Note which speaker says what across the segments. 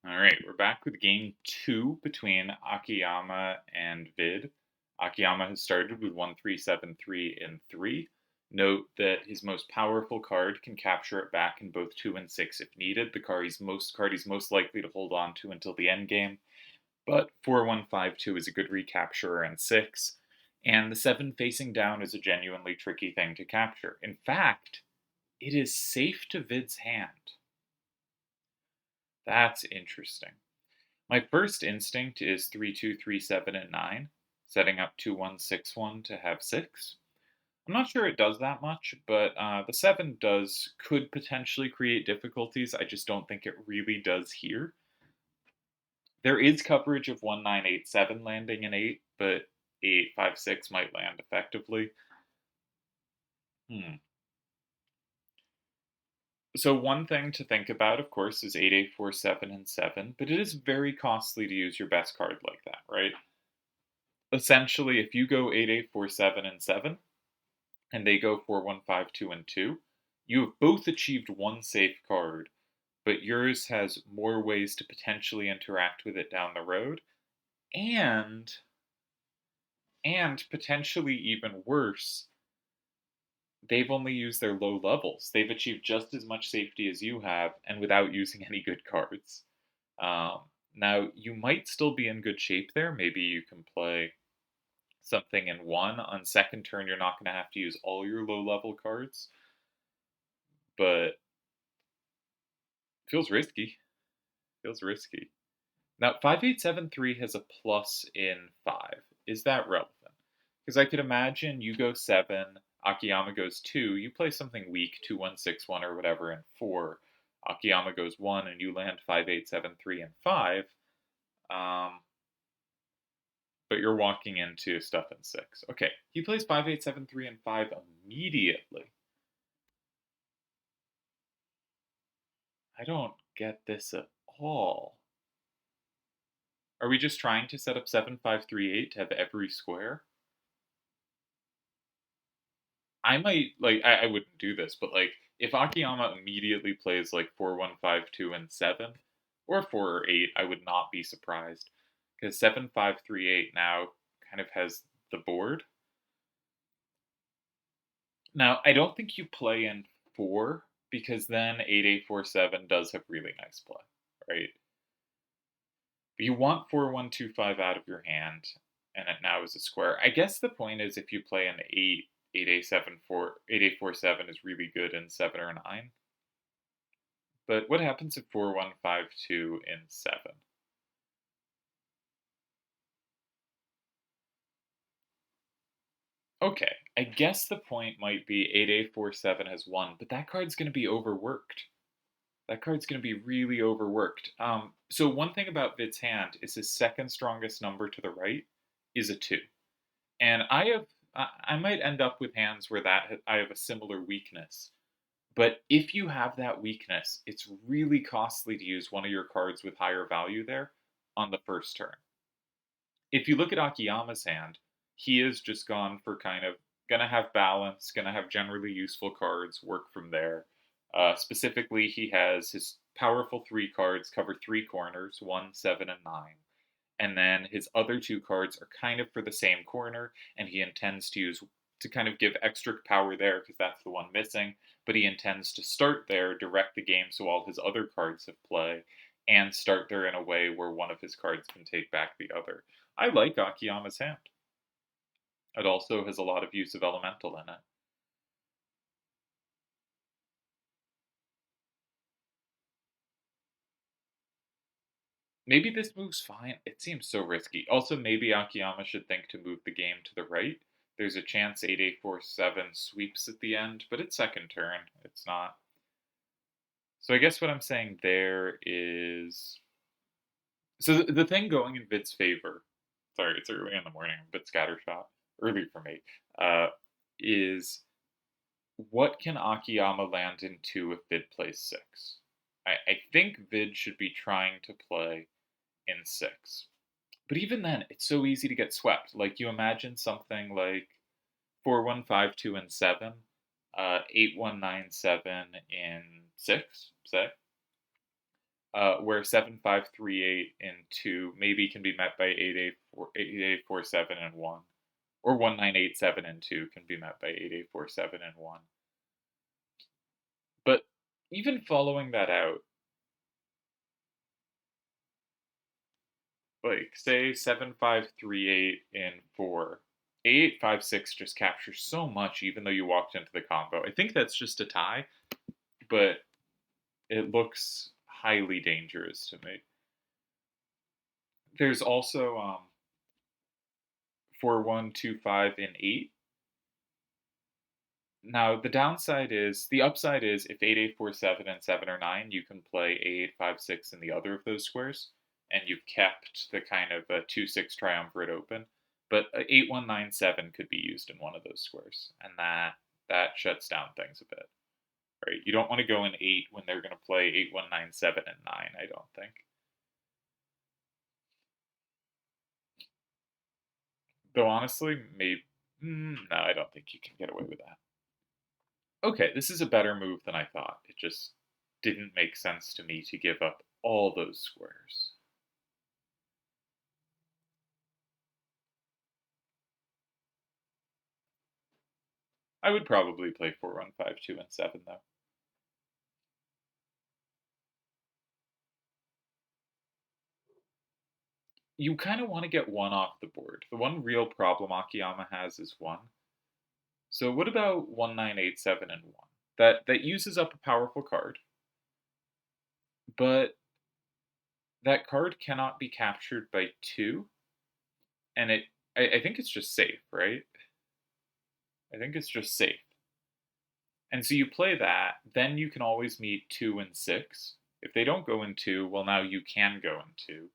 Speaker 1: All right, we're back with game two between Akiyama and Vid. Akiyama has started with 1373 in 3. Note that his most powerful card can capture it back in both 2 and 6 if needed. The card he's most likely to hold on to until the end game. But 4152 is a good recapturer in 6. And the 7 facing down is a genuinely tricky thing to capture. In fact, it is safe to Vid's hand. That's interesting. My first instinct is 3237 and 9, setting up 2161 to have 6. I'm not sure it does that much, but the 7 could potentially create difficulties. I just don't think it really does here. There is coverage of 1987 landing in 8, but 856 might land effectively. Hmm. So one thing to think about, of course, is 8847 and 7, but it is very costly to use your best card like that, right? Essentially, if you go 8847 and 7, and they go 4152 and 2, you have both achieved one safe card, but yours has more ways to potentially interact with it down the road, and and potentially even worse, they've only used their low levels. They've achieved just as much safety as you have, and without using any good cards. Now, you might still be in good shape there. Maybe you can play something in 1. On second turn, you're not going to have to use all your low level cards, but feels risky. Feels risky. Now, 5873 has a plus in 5. Is that relevant? Because I could imagine you go 7, Akiyama goes 2, you play something weak, 2161 or whatever, in 4. Akiyama goes 1, and you land 5873 and 5. Um, but you're walking into stuff in 6. Okay, he plays 5873 and 5 immediately. I don't get this at all. Are we just trying to set up 7538 to have every square? I might I wouldn't do this, but like if Akiyama immediately plays like 4152 and 7 or 4 or 8, I would not be surprised because 7538 now kind of has the board. Now, I don't think you play in 4 because then 8847 does have really nice play, right? But you want 4125 out of your hand and it now is a square. I guess the point is if you play an 8 8847 is really good in 7 or 9. But what happens if 4152 in 7? Okay, I guess the point might be 8847 has 1, but that card's going to be overworked. That card's going to be really overworked. So one thing about Vid's hand is his second strongest number to the right is a 2. And I might end up with hands where I have a similar weakness. But if you have that weakness, it's really costly to use one of your cards with higher value there on the first turn. If you look at Akiyama's hand, he is just gone for kind of gonna have balance, gonna have generally useful cards, work from there. Specifically, he has his powerful 3 cards cover 3 corners, 1, 7, and 9. And then his other 2 cards are kind of for the same corner, and he intends to kind of give extra power there because that's the one missing. But he intends to start there, direct the game so all his other cards have play, and start there in a way where one of his cards can take back the other. I like Akiyama's hand. It also has a lot of use of elemental in it. Maybe this move's fine. It seems so risky. Also, maybe Akiyama should think to move the game to the right. There's a chance 8847 sweeps at the end, but it's second turn. It's not. So I guess what I'm saying there is. So the thing going in Vid's favor, sorry, it's early in the morning, a bit scattershot, early for me, uh, is what can Akiyama land into if Vid plays 6? I think Vid should be trying to play in 6. But even then, it's so easy to get swept. Like you imagine something like 4152 and 7, 8197 in 6, say. where 7538 and 2 maybe can be met by 8847 and 1. Or 1987 and 2 can be met by 8847 and 1. But even following that out, like say 7538 and 4, 8856 just captures so much even though you walked into the combo. I think that's just a tie, but it looks highly dangerous to me. There's also 4125 and 8. Now, the upside is if 8847 and 7 or 9, you can play 8856 in the other of those squares, and you've kept the kind of 2-6 triumvirate open. But 8197 could be used in one of those squares, and that shuts down things a bit. Right? You don't want to go in 8 when they're going to play 8197 and 9, I don't think. Though honestly, maybe. No, I don't think you can get away with that. Okay, this is a better move than I thought. It just didn't make sense to me to give up all those squares. I would probably play 4152 and 7 though. You kind of want to get 1 off the board. The one real problem Akiyama has is 1. So what about 1987 and 1? That uses up a powerful card, but that card cannot be captured by 2, and I think it's just safe, right? I think it's just safe. And so you play that, then you can always meet 2 and 6. If they don't go in 2, well, now you can go in 2.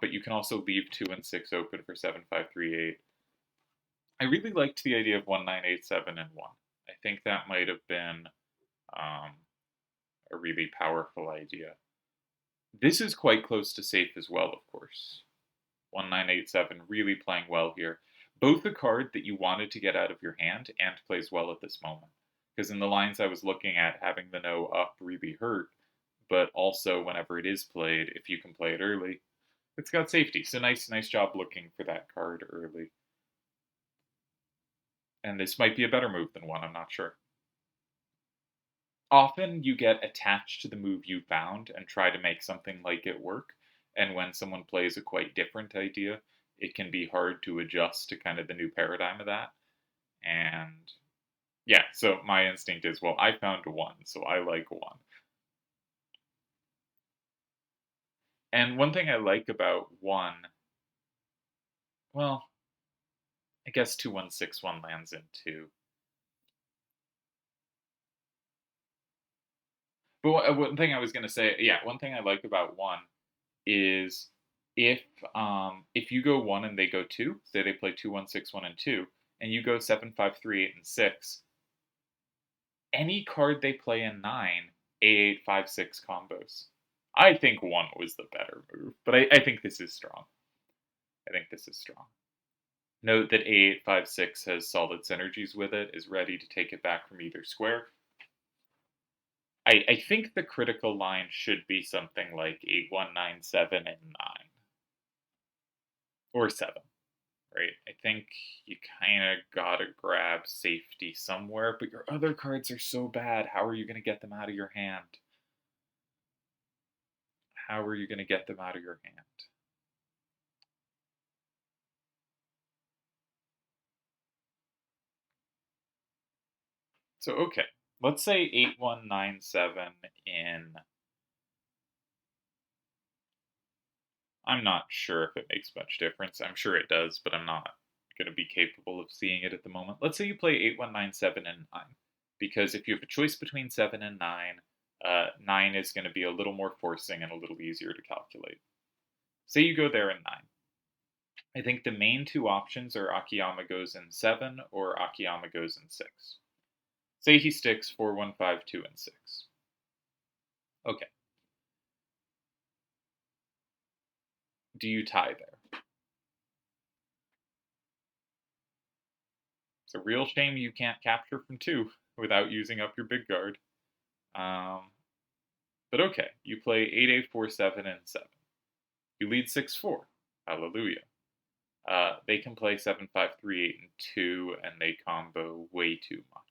Speaker 1: But you can also leave 2 and 6 open for 7538. I really liked the idea of 1987 and 1. I think that might have been um, a really powerful idea. This is quite close to safe as well, of course. 1987 really playing well here. Both the card that you wanted to get out of your hand and plays well at this moment. Because in the lines I was looking at, having the no up really hurt, but also whenever it is played, if you can play it early, it's got safety. So nice job looking for that card early. And this might be a better move than 1, I'm not sure. Often you get attached to the move you found and try to make something like it work. And when someone plays a quite different idea, it can be hard to adjust to kind of the new paradigm of that. And yeah, so my instinct is, well, I found 1, so I like 1. And one thing I like about 1, well, I guess 2161 lands in 2. But one thing I was going to say, yeah, one thing I like about 1 is if if you go 1 and they go 2, say they play 2161 and 2, and you go 7538 and 6, any card they play in 9, 8856 combos. I think 1 was the better move, but I think this is strong. I think this is strong. Note that 8856 has solid synergies with it, is ready to take it back from either square. I think the critical line should be something like 8197 and 9. Or 7, right? I think you kind of gotta grab safety somewhere, but your other cards are so bad. How are you going to get them out of your hand? How are you going to get them out of your hand? So, okay, let's say 8197 in. I'm not sure if it makes much difference. I'm sure it does, but I'm not going to be capable of seeing it at the moment. Let's say you play 8197 and 9, because if you have a choice between 7 and 9, 9 is going to be a little more forcing and a little easier to calculate. Say you go there in 9. I think the main 2 options are Akiyama goes in 7 or Akiyama goes in 6. Say he sticks 4152 and 6. Okay. Do you tie there? It's a real shame you can't capture from 2 without using up your big guard. But okay, you play 8-8-4-7 and 7. You lead 6-4. Hallelujah. They can play 7-5-3-8 and 2, and they combo way too much.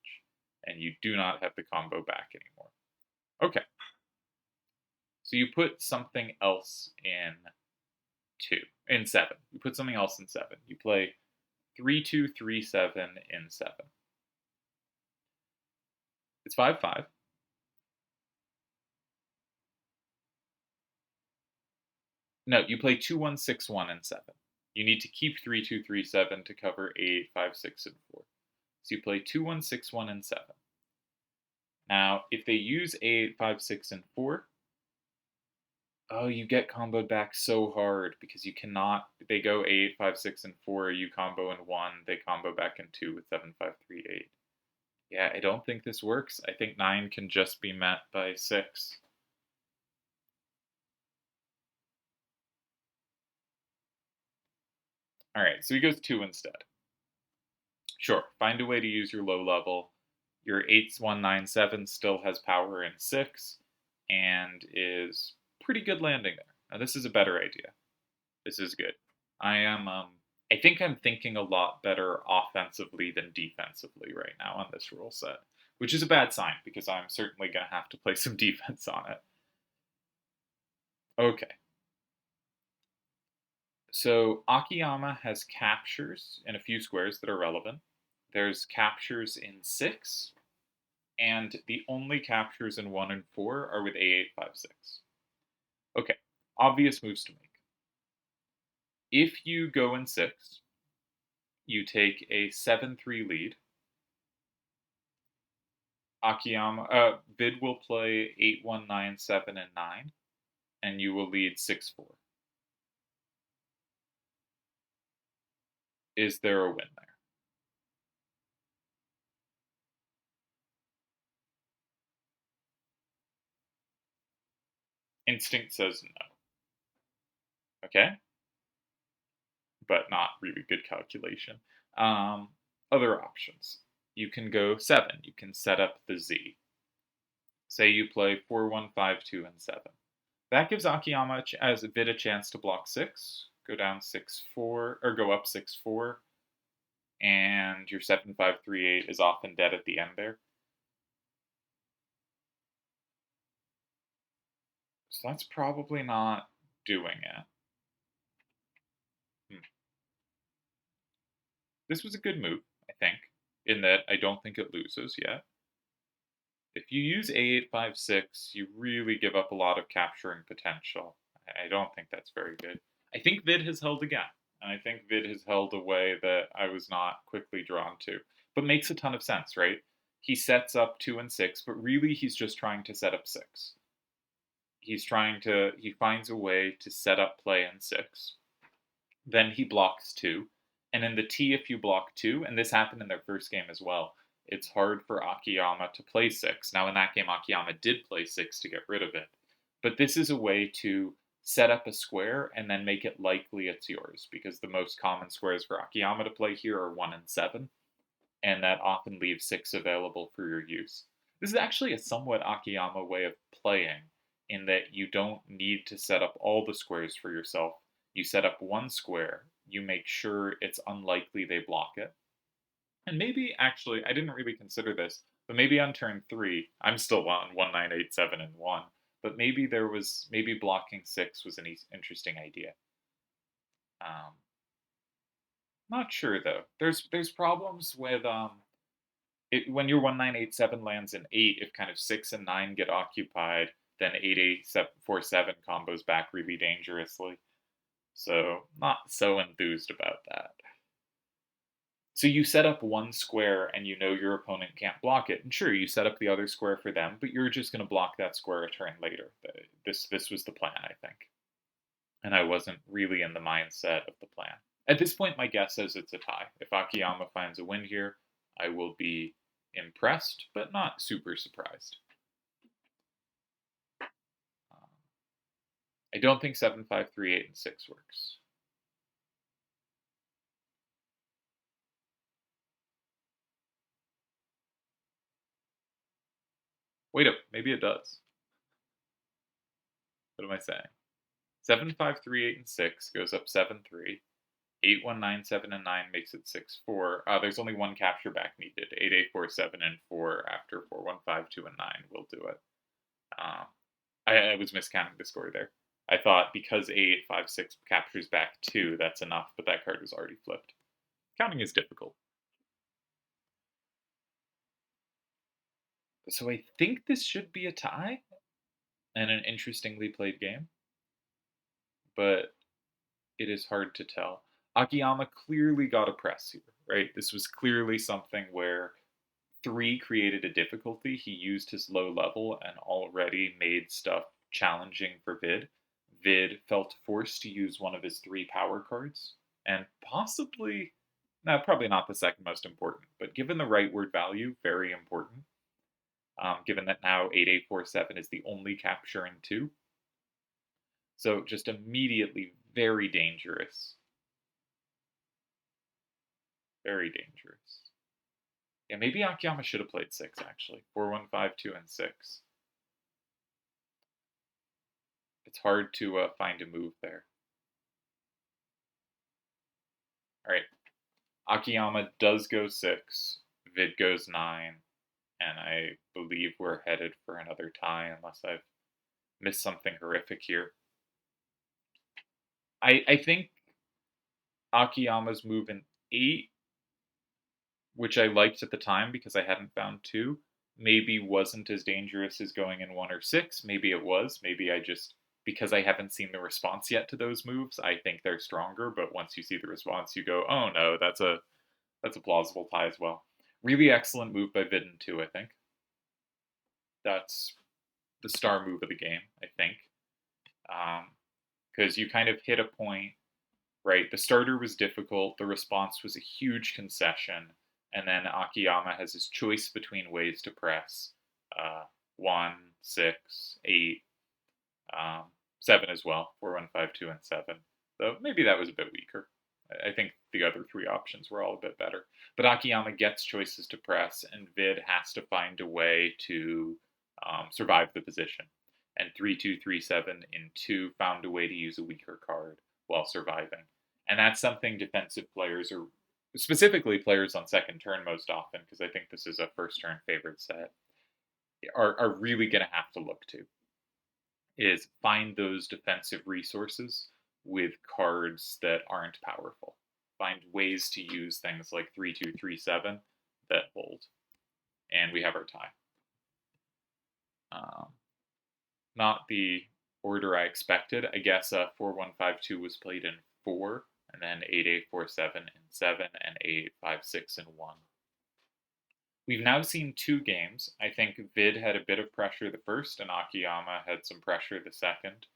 Speaker 1: And you do not have the combo back anymore. Okay. So you put something else in 2. In 7. You put something else in 7. You play 3-2-3-7 in 7. It's 5-5. No, you play 2-1-6-1 in 7. You need to keep 3-2-3-7 to cover 8-5-6 and 4. So you play 2-1-6-1 and 7. Now, if they use 8-5-6 and 4, oh, you get comboed back so hard because you cannot. They go 8-5-6 and 4. You combo in 1. They combo back in 2 with 7-5-3-8. Yeah, I don't think this works. I think 9 can just be met by 6. All right, so he goes 2 instead. Sure, find a way to use your low level. Your 8-1-9-7 still has power in 6 and is pretty good landing there. Now, this is a better idea. This is good. I think I'm thinking a lot better offensively than defensively right now on this rule set, which is a bad sign because I'm certainly going to have to play some defense on it. Okay. So Akiyama has captures in a few squares that are relevant. There's captures in 6, and the only captures in 1 and 4 are with A856. Okay, obvious moves to make. If you go in 6, you take a 7-3 lead. Vid will play 8-1-9-7 and 9, and you will lead 6-4. Is there a win there? Instinct says no. Okay? But not really good calculation. Other options. You can go 7. You can set up the Z. Say you play 4-1-5-2 and 7. That gives Akiyama as a bit a chance to block 6, go down 6-4, or go up 6-4, and your 7-5-3-8 is often dead at the end there. So that's probably not doing it. This was a good move, I think, in that I don't think it loses yet. If you use A856, you really give up a lot of capturing potential. I don't think that's very good. I think Vid has held again, and I think Vid has held a way that I was not quickly drawn to. But makes a ton of sense, right? He sets up 2 and 6, but really he's just trying to set up 6. He finds a way to set up play in 6. Then he blocks 2. And in the T, if you block 2, and this happened in their first game as well, it's hard for Akiyama to play 6. Now, in that game, Akiyama did play 6 to get rid of it. But this is a way to set up a square and then make it likely it's yours, because the most common squares for Akiyama to play here are 1 and 7, and that often leaves 6 available for your use. This is actually a somewhat Akiyama way of playing, in that you don't need to set up all the squares for yourself. You set up one square, you make sure it's unlikely they block it. And maybe, actually, I didn't really consider this, but maybe on turn 3, I'm still on 1-9-8-7 and 1, but maybe blocking 6 was an interesting idea. Not sure, though. There's problems with, when your 1-9-8-7 lands in 8, if kind of 6 and 9 get occupied, then 8-8-4-7 combos back really dangerously. So, not so enthused about that. So you set up one square and you know your opponent can't block it. And sure, you set up the other square for them, but you're just going to block that square a turn later. This was the plan, I think. And I wasn't really in the mindset of the plan. At this point, my guess is it's a tie. If Akiyama finds a win here, I will be impressed, but not super surprised. I don't think 7-5-3-8 and 6 works. Wait up, maybe it does. What am I saying? 7, 5, 3, 8, and 6 goes up 7, 3. 8, 1, 9, 7, and 9 makes it 6, 4. There's only one capture back needed. 8, 8, 4, 7, and 4 after 4, 1, 5, 2, and 9 will do it. I was miscounting the score there. I thought because 8, 5, 6 captures back 2, that's enough, but that card was already flipped. Counting is difficult. So I think this should be a tie and an interestingly played game, but it is hard to tell. Akiyama clearly got a press here, right? This was clearly something where 3 created a difficulty. He used his low level and already made stuff challenging for Vid. Vid felt forced to use one of his 3 power cards, and possibly, no, probably not the second most important, but given the right word value, very important. Given that now 8847 is the only capture in 2. So just immediately very dangerous. Very dangerous. Yeah, maybe Akiyama should have played 6, actually. 4, 1, 5, 2, and 6. It's hard to find a move there. All right. Akiyama does go 6. Vid goes 9. And I believe we're headed for another tie unless I've missed something horrific here. I think Akiyama's move in 8, which I liked at the time because I hadn't found 2, maybe wasn't as dangerous as going in 1 or 6. Maybe it was. Maybe I just, because I haven't seen the response yet to those moves, I think they're stronger. But once you see the response, you go, oh no, that's a plausible tie as well. Really excellent move by Vid in 2, I think. That's the star move of the game, I think. Because you kind of hit a point, right? The starter was difficult, the response was a huge concession, and then Akiyama has his choice between ways to press 1, 6, 8, 7 as well, 4, 1, 5, 2, and 7. So maybe that was a bit weaker. I think the other 3 options were all a bit better. But Akiyama gets choices to press, and Vid has to find a way to survive the position. And 3, 2, 3, 7 in 2 found a way to use a weaker card while surviving. And that's something defensive players, or specifically players on second turn most often, because I think this is a first turn favorite set, are really going to have to look to, is find those defensive resources with cards that aren't powerful. Find ways to use things like 3, 2, 3, 7 that hold. And we have our tie. Not the order I expected. I guess 4, 1, 5, 2 was played in 4, and then 8, 8, 4, 7 in 7, and 8, 5, 6 in 1. We've now seen 2 games. I think Vid had a bit of pressure the first, and Akiyama had some pressure the second.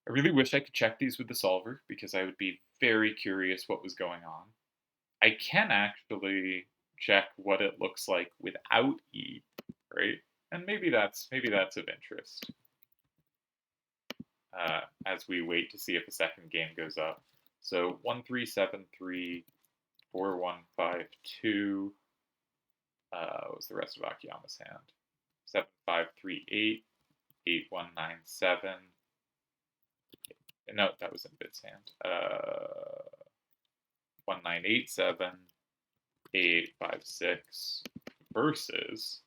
Speaker 1: I really wish I could check these with the solver, because I would be very curious what was going on. I can actually check what it looks like without E, right? And maybe that's of interest as we wait to see if a second game goes up. So 1, 3, 7, 3, 4, 1, 5, 2. What was the rest of Akiyama's hand? 7, 5, 3, 8, 8, 1, 9, 7. No, that was in Vid's hand. 1, 9, 8, 7, 8, 5, 6 versus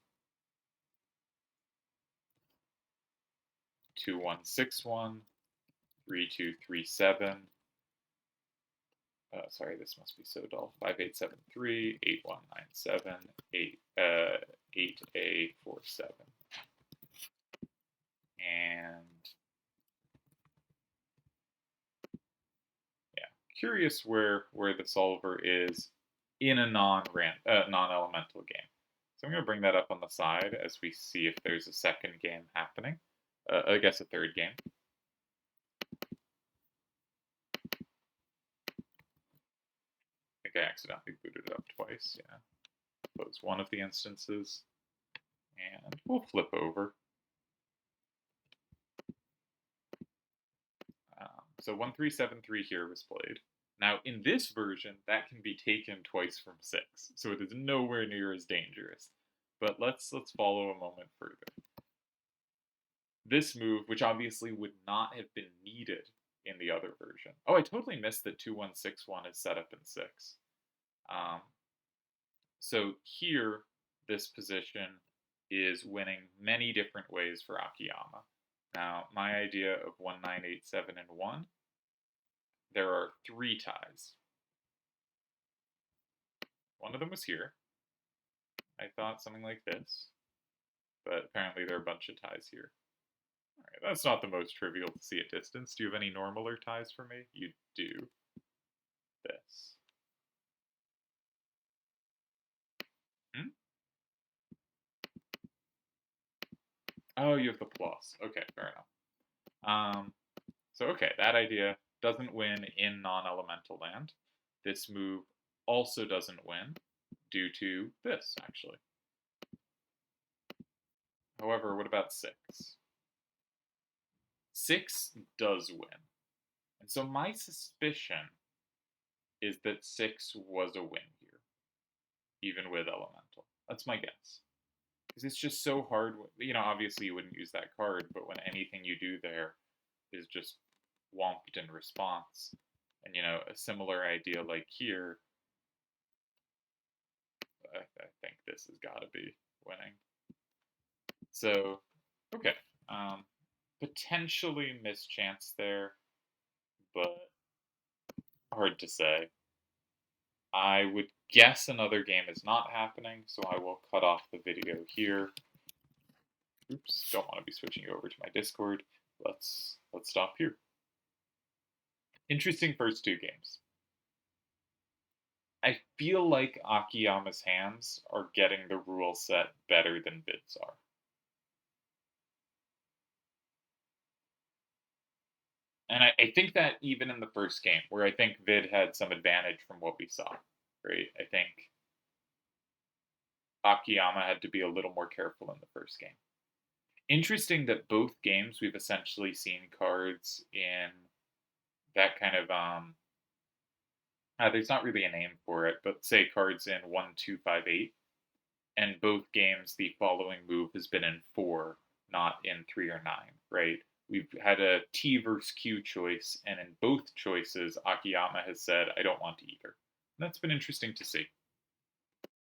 Speaker 1: 2, 1, 6, 1, 3, 2, 3, 7. Sorry, this must be so dull. 5, 8, 7, 3, 8, 1, 9, 7, 8, 8, A, 4, 7. And yeah, curious where the solver is in a non-elemental game. So I'm going to bring that up on the side as we see if there's a second game happening. I guess a third game. I think I accidentally booted it up twice, yeah. That was one of the instances. And we'll flip over. So 1, 3, 7, 3 here was played. Now, in this version, that can be taken twice from 6, so it is nowhere near as dangerous. But let's follow a moment further. this move, which obviously would not have been needed in the other version. Oh, I totally missed that 2161 is set up in 6. Um, so here, this position is winning many different ways for Akiyama. Now, my idea of 1987 and 1, there are 3 ties. One of them was here. I thought something like this, but apparently there are a bunch of ties here. All right, that's not the most trivial to see at distance. Do you have any normaler ties for me? You do. This. Hmm? Oh, you have the plus. Okay, fair enough. So okay, that idea doesn't win in non-elemental land. This move also doesn't win due to this, actually. However, what about 6? 6 does win. And so my suspicion is that 6 was a win here, even with elemental. That's my guess. Because it's just so hard. Obviously you wouldn't use that card, but when anything you do there is just whomped in response, and a similar idea like here, I think this has got to be winning. So, okay. Potentially mischance there, but hard to say. I would guess another game is not happening, so I will cut off the video here. Oops, don't want to be switching you over to my Discord. Let's stop here. Interesting first 2 games. I feel like Akiyama's hands are getting the rule set better than Vid's are. And I think that even in the first game, where I think Vid had some advantage from what we saw, right? I think Akiyama had to be a little more careful in the first game. Interesting that both games we've essentially seen cards in that kind of there's not really a name for it, but say cards in 1, 2, 5, 8, and both games the following move has been in 4, not in 3 or 9, right? We've had a T versus Q choice, and in both choices, Akiyama has said, I don't want either. And that's been interesting to see.